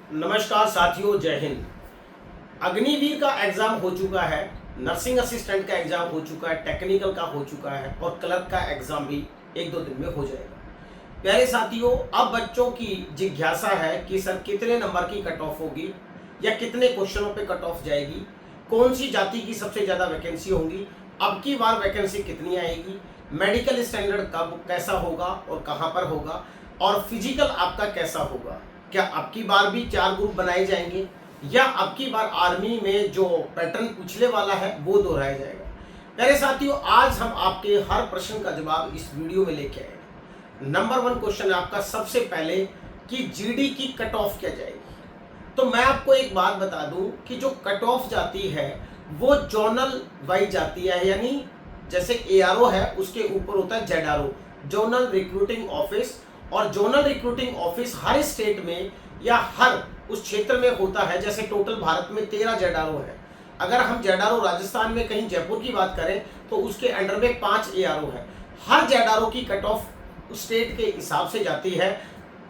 नमस्कार साथियों, जय हिंद। अग्निवीर का एग्जाम हो चुका है, नर्सिंग असिस्टेंट का एग्जाम हो चुका है, टेक्निकल का हो चुका है और क्लर्क का एग्जाम भी एक दो दिन में हो जाएगा। प्यारे साथियों, अब बच्चों की जिज्ञासा है कि सर कितने नंबर की कट ऑफ होगी या कितने क्वेश्चनों पे कट ऑफ जाएगी, कौन सी जाति की सबसे ज़्यादा वैकेंसी होंगी, अब की बार वैकेंसी कितनी आएगी, मेडिकल स्टैंडर्ड कब कैसा होगा और कहाँ पर होगा, और फिजिकल आपका कैसा होगा। क्या अब की बार भी 4 ग्रुप बनाए जाएंगे या अब की बार आर्मी में जो पैटर्न पूछने वाला है वो दोहराया जाएगा। मेरे साथियों, आज हम आपके हर प्रश्न का जवाब इस वीडियो में लेके आए। नंबर 1 क्वेश्चन है आपका सबसे पहले कि जीडी की कट ऑफ क्या जाएगी। तो मैं आपको एक बात बता दूं कि जो कट ऑफ जाती है वो जोनल वाइज जाती है, यानी जैसे एआरओ है उसके ऊपर होता है जेडआरओ, जोनल रिक्रूटिंग ऑफिस। और जोनल रिक्रूटिंग ऑफिस हर स्टेट में या हर उस क्षेत्र में होता है। जैसे टोटल भारत में 13 जेडआरओ है। अगर हम जेडआरओ राजस्थान में कहीं जयपुर की बात करें तो उसके अंडर में 5 एआरओ है। हर जेडआरओ की कट ऑफ स्टेट के हिसाब से जाती है।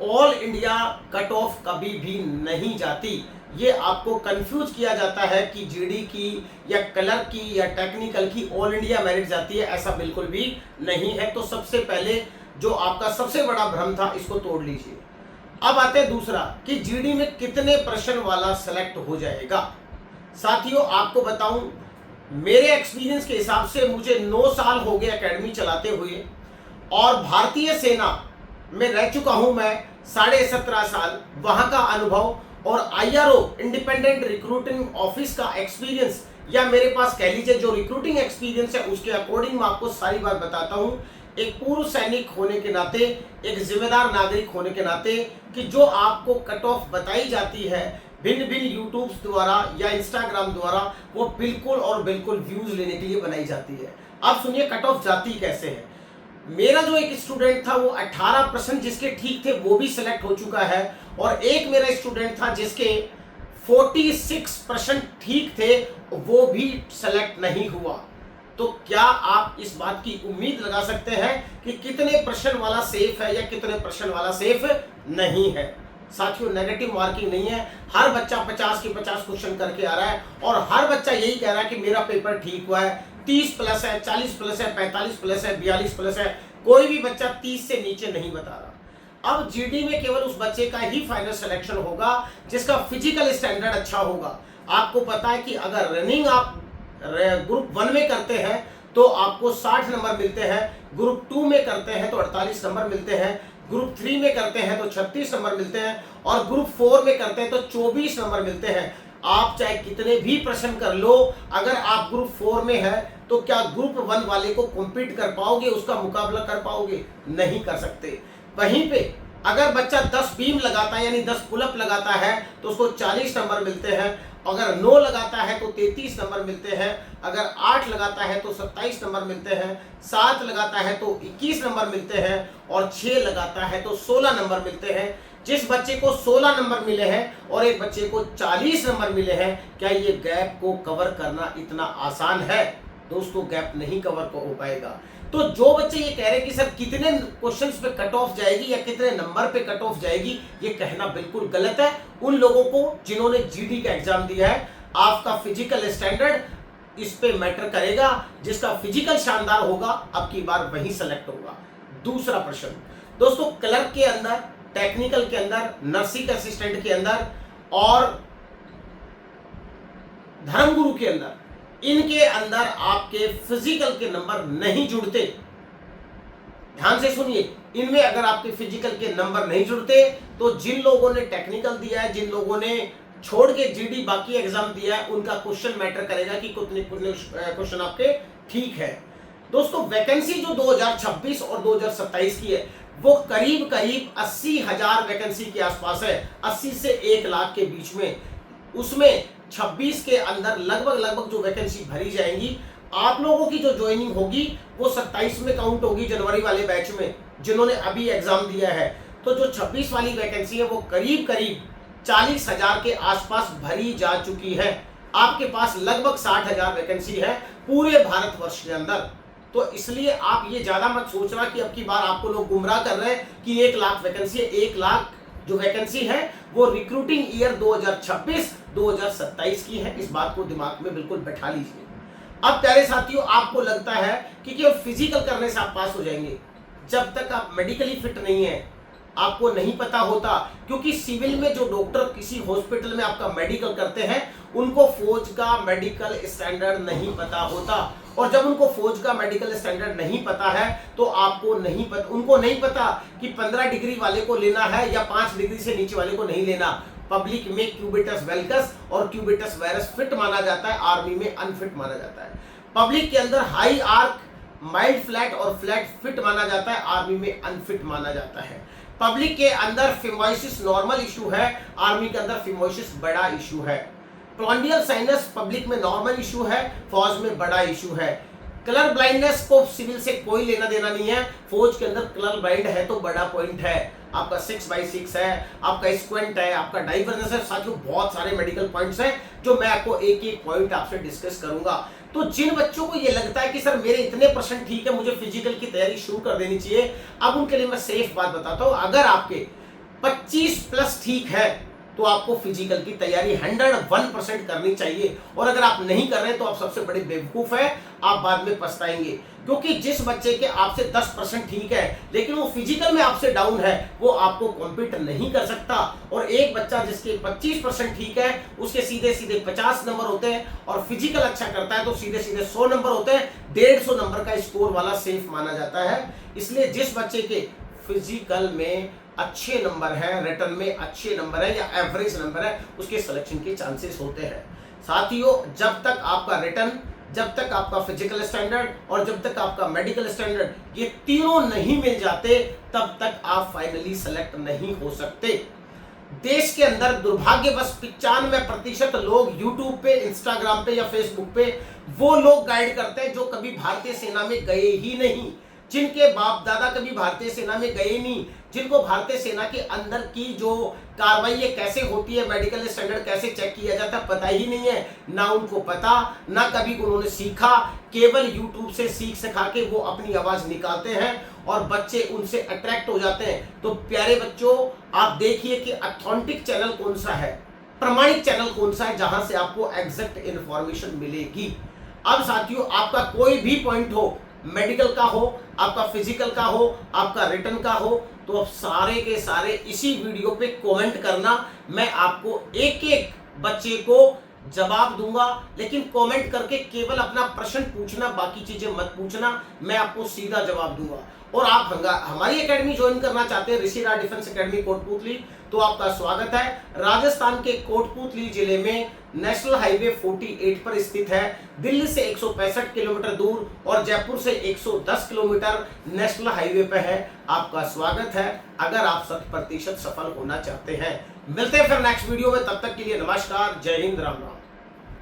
ऑल इंडिया कट ऑफ कभी भी नहीं जाती। ये आपको कंफ्यूज किया जाता है कि जीडी की या क्लर्क की या टेक्निकल की ऑल इंडिया मेरिट जाती है, ऐसा बिल्कुल भी नहीं है। तो सबसे पहले जो आपका सबसे बड़ा भ्रम था इसको तोड़ लीजिए। अब आते हैं दूसरा कि जीडी में कितने प्रश्न वाला सेलेक्ट हो जाएगा। साथियों, आपको बताऊं, मेरे एक्सपीरियंस के हिसाब से मुझे 9 साल हो गए एकेडमी चलाते हुए और भारतीय सेना में रह चुका हूं मैं 17.5 साल। वहां का अनुभव और आईआरओ इंडिपेंडेंट रिक्रूटिंग ऑफिस का एक्सपीरियंस, या मेरे पास कह लीजिए जो रिक्रूटिंग एक्सपीरियंस है उसके अकॉर्डिंग मैं आपको सारी बात बताता हूं। एक पूर्व सैनिक होने के नाते, एक जिम्मेदार नागरिक होने के नाते, कि जो आपको कट ऑफ बताई जाती है भिन्न भिन्न यूट्यूब द्वारा या इंस्टाग्राम द्वारा, वो बिल्कुल और बिल्कुल व्यूज लेने के लिए बनाई जाती है। अब सुनिए कट ऑफ जाती कैसे है। मेरा जो एक स्टूडेंट था वो 18% जिसके ठीक थे वो भी सिलेक्ट हो चुका है, और एक मेरा स्टूडेंट था जिसके 46% ठीक थे, वो भी सेलेक्ट नहीं हुआ। तो क्या आप इस बात की उम्मीद लगा सकते हैं कि कितने प्रश्न वाला सेफ है या कितने प्रश्न वाला सेफ नहीं है। साथियों, नेगेटिव मार्किंग नहीं है। हर बच्चा 50 के 50 क्वेश्चन करके आ रहा है और हर बच्चा यही कह रहा है कि मेरा पेपर ठीक हुआ है। 30 प्लस है, 40 प्लस है, 45 प्लस है, 42 प्लस है। कोई भी बच्चा 30 से नीचे नहीं बता रहा। अब जीडी में केवल उस बच्चे का ही फाइनल सिलेक्शन होगा जिसका फिजिकल स्टैंडर्ड अच्छा होगा। आपको पता है कि अगर रनिंग आप ग्रुप 1 में करते हैं तो आपको 60 नंबर मिलते हैं, ग्रुप 2 में करते हैं तो 48 नंबर मिलते हैं, ग्रुप 3 में करते हैं तो 36 नंबर मिलते हैं, और ग्रुप 4 में करते हैं तो 24 नंबर मिलते हैं। आप चाहे कितने भी प्रश्न कर लो, अगर आप ग्रुप 4 में है तो क्या ग्रुप 1 वाले को कॉम्पीट कर पाओगे, उसका मुकाबला कर पाओगे? नहीं कर सकते। वहीं पे अगर बच्चा 10 बीम लगाता है यानी 10 पुलअप लगाता है तो उसको 40 नंबर मिलते हैं। अगर 9 लगाता है तो 33 नंबर मिलते हैं। अगर 8 लगाता है तो 27 नंबर मिलते हैं। 7 लगाता है तो 21 नंबर मिलते हैं और 6 लगाता है तो 16 नंबर मिलते हैं। जिस बच्चे को 16 नंबर मिले हैं और एक बच्चे को 40 नंबर मिले हैं, क्या ये गैप को कवर करना इतना आसान है? दोस्तों, गैप नहीं कवर हो पाएगा। तो जो बच्चे ये कह रहे हैं कि सर कितने क्वेश्चंस पे कट ऑफ जाएगी या कितने नंबर पे कट ऑफ जाएगी, ये कहना बिल्कुल गलत है। उन लोगों को जिन्होंने जीडी का एग्जाम दिया है, आपका फिजिकल स्टैंडर्ड इस पे मैटर करेगा। जिसका फिजिकल शानदार होगा अब की बार वही सेलेक्ट होगा। दूसरा प्रश्न दोस्तों, क्लर्क के अंदर, टेक्निकल के अंदर, नर्सिंग असिस्टेंट के अंदर और धर्मगुरु के अंदर, इनके अंदर आपके फिजिकल के नंबर नहीं जुड़ते। ध्यान से सुनिए, इनमें अगर आपके फिजिकल के नंबर नहीं जुड़ते तो जिन लोगों ने टेक्निकल दिया है, जिन लोगों ने छोड़ के जीडी बाकी एग्जाम दिया है, उनका क्वेश्चन मैटर करेगा कि कितने क्वेश्चन आपके ठीक है। दोस्तों, वैकेंसी जो 2026 और 2027 की है वो करीब करीब 80,000 वैकेंसी के आसपास है, 80 से 1 लाख के बीच में। उसमें 26 के अंदर लगभग जो वैकेंसी भरी जाएंगी, आप लोगों की जो ज्वाइनिंग होगी वो 27 में काउंट होगी, जनवरी वाले बैच में जिन्होंने अभी एग्जाम दिया है। तो जो 26 वाली वैकेंसी है वो करीब करीब 40,000 के आसपास भरी जा चुकी है। आपके पास लगभग 60,000 वैकेंसी है पूरे भारतवर्ष के अंदर। तो इसलिए आप ये ज्यादा मत सोचना कि अब की बार आपको लोग गुमराह कर रहे हैं कि 1 लाख वैकेंसी है। 1 लाख जो वैकेंसी है वो रिक्रूटिंग ईयर 2026-2027 की है। इस बात को दिमाग में बिल्कुल बैठा लीजिए। अब प्यारे साथियों, आपको लगता है कि केवल फिजिकल करने से आप पास हो जाएंगे। जब तक आप मेडिकली फिट नहीं है, आपको नहीं पता होता, क्योंकि सिविल में जो डॉक्टर किसी हॉस्पिटल में आपका मेडिकल करते हैं उनको फौज का मेडिकल स्टैंडर्ड नहीं पता होता। और जब उनको फौज का मेडिकल स्टैंडर्ड नहीं पता है तो उनको नहीं पता कि 15 डिग्री वाले को लेना है या 5 डिग्री से नीचे वाले को नहीं लेना। पब्लिक में क्यूबिटस वेल्गस और क्यूबिटस वायरस फिट माना जाता है, आर्मी में अनफिट माना जाता है। पब्लिक के अंदर हाई आर्क, माइल्ड फ्लैट और फ्लैट फिट माना जाता है, आर्मी में अनफिट माना जाता है। पब्लिक के अंदर फिमोसिस नॉर्मल इशू है, आर्मी के अंदर फिमोसिस बड़ा इशू है। प्लॉन्डियल साइनस पब्लिक में नॉर्मल इशू है, फौज में बड़ा इशू है। कलर ब्लाइंडनेस को सिविल से कोई लेना देना नहीं है, फौज के अंदर कलर ब्लाइंड है तो बड़ा पॉइंट है। आपका 6/6 है, आपका स्क्वेंट है, आपका डाइवर्जेंस है। साथियों, बहुत सारे मेडिकल पॉइंट्स हैं जो मैं आपको एक एक पॉइंट आपसे डिस्कस करूंगा। तो जिन बच्चों को ये लगता है कि सर मेरे इतने परसेंट ठीक है, मुझे फिजिकल की तैयारी शुरू कर देनी चाहिए, अब उनके लिए मैं सेफ बात बताता हूं। अगर आपके 25+ ठीक है तो आपको फिजिकल की तैयारी 101% करनी चाहिए। और अगर आप नहीं कर रहे हैं तो आप सबसे बड़े बेवकूफ है, आप बाद में पछताएंगे। क्योंकि जिस बच्चे के आपसे 10% ठीक है लेकिन वो फिजिकल में आपसे डाउन है, वो आपको कॉम्पीट नहीं कर सकता। और एक बच्चा जिसके 25% ठीक है उसके सीधे सीधे 50 नंबर होते हैं, और फिजिकल अच्छा करता है तो सीधे सीधे 100 नंबर होते हैं। 150 नंबर का स्कोर वाला सेफ माना जाता है। इसलिए जिस बच्चे के फिजिकल में अच्छे नंबर है, रिटन में अच्छे नंबर है या एवरेज नंबर है, उसके सिलेक्शन के चांसेस होते हैं। साथियों, जब तक आपका रिटन, जब तक आपका फिजिकल स्टैंडर्ड और जब तक आपका मेडिकल स्टैंडर्ड, ये तीनों नहीं मिल जाते, तब तक आप फाइनली सेलेक्ट नहीं हो सकते। देश के अंदर दुर्भाग्यवश 95% लोग यूट्यूब पे, इंस्टाग्राम पे या फेसबुक पे वो लोग गाइड करते हैं जो कभी भारतीय सेना में गए ही नहीं, जिनके बाप दादा कभी भारतीय सेना में गए नहीं, जिनको भारतीय सेना के अंदर की जो कार्रवाई कैसे होती है, मेडिकल स्टैंडर्ड कैसे चेक किया जाता है, पता ही नहीं है। ना उनको पता, ना कभी उन्होंने सीखा, केवल यूट्यूब से सीख सिखा के वो अपनी आवाज निकालते हैं और बच्चे उनसे अट्रैक्ट हो जाते हैं। तो प्यारे बच्चों, आप देखिए कि ऑथेंटिक चैनल कौन सा है, प्रमाणिक चैनल कौन सा है, जहां से आपको एग्जैक्ट इंफॉर्मेशन मिलेगी। अब साथियों, आपका कोई भी पॉइंट हो, मेडिकल का हो, आपका फिजिकल का हो, आपका रिटन का हो, तो अब सारे के सारे इसी वीडियो पे कमेंट करना। मैं आपको एक एक बच्चे को जवाब दूंगा, लेकिन कमेंट करके केवल अपना प्रश्न पूछना, बाकी चीजें मत पूछना, मैं आपको सीधा जवाब दूंगा। और आप हमारी एकेडमी ज्वाइन करना चाहते हैं, ऋषिराज डिफेंस एकेडमी कोटपुतली, तो आपका स्वागत है। राजस्थान के कोटपुतली जिले में नेशनल हाईवे 48 पर स्थित है। दिल्ली से 165 किलोमीटर दूर और जयपुर से 110 किलोमीटर नेशनल हाईवे पर है। आपका स्वागत है अगर आप 100% सफल होना चाहते हैं। मिलते हैं फिर नेक्स्ट वीडियो में, तब तक के लिए नमस्कार, जय हिंद, राम राम।